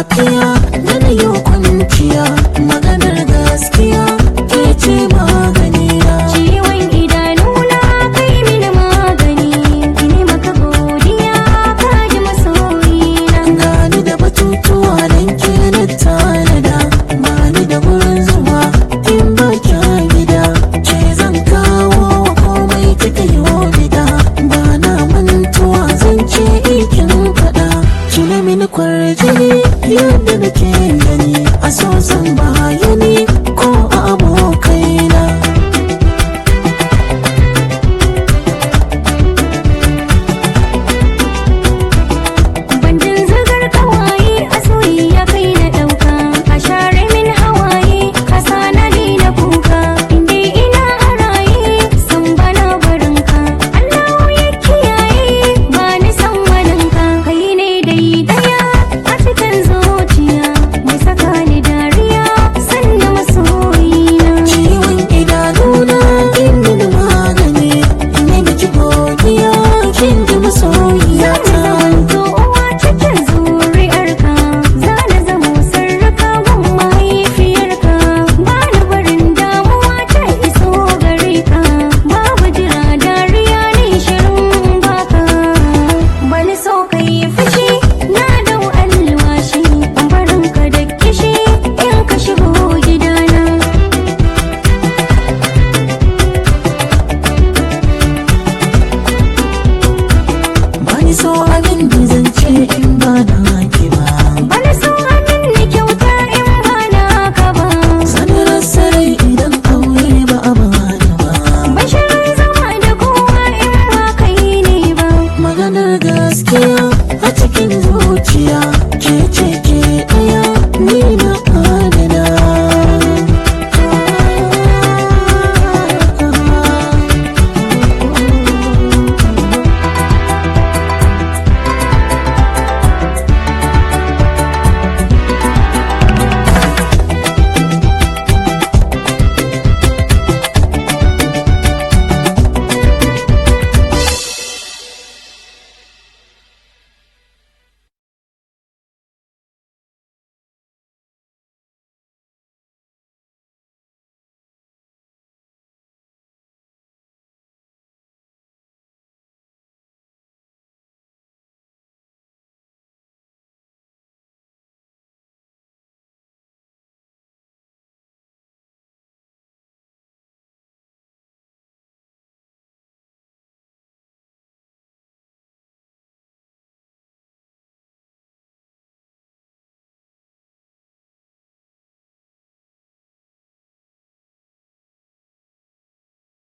safiya da na yi kwanciya maganar gaskiya ke ce maganina. Ciwon idanuna kai mini magani, ini maka godiya ka ji masoyina. Gani da batutuwa don ke na tanada, ba ni da gurin zuwa in ba kya gida. Ce zan kawo wa komai kika yi bida, ba na mantuwa zan ce ikin faɗa. Kina mini kwarjini yadda nake gani, a so zan bayani ko a abokaina. Bandin zagar kawaye a soyayya kai na ɗauka, ka share min hawaye ka sana ni na kuka. Inde ina a raye san bana barinka, Allah ya kiyaye ba ni san waninka. Kai ne dai daya a cikin zuciya, mai saka ni dariya sanna masoyina. Ciwon idanuna kin mini magani, ina miki godiya kin ji masoyiyata. Zamanto uwa cikin zuri'arka, za na zamo sarraka gun mahaifiyarka. Ba ni barin damuwa ta iso gare ka, babu jira dariya ne shirin baka. Bani so ka yi fushi na dau alwashi, barinka da kishi in ka shigo gidana. Bani so abin da zan ce in ba na ki ba, Bani so abin ni kyauta in ba naka ba. sanar sarai idan aure ba a bani ba. Bashirin zama da kowa in ba kai ne ba. Maganar gaskiya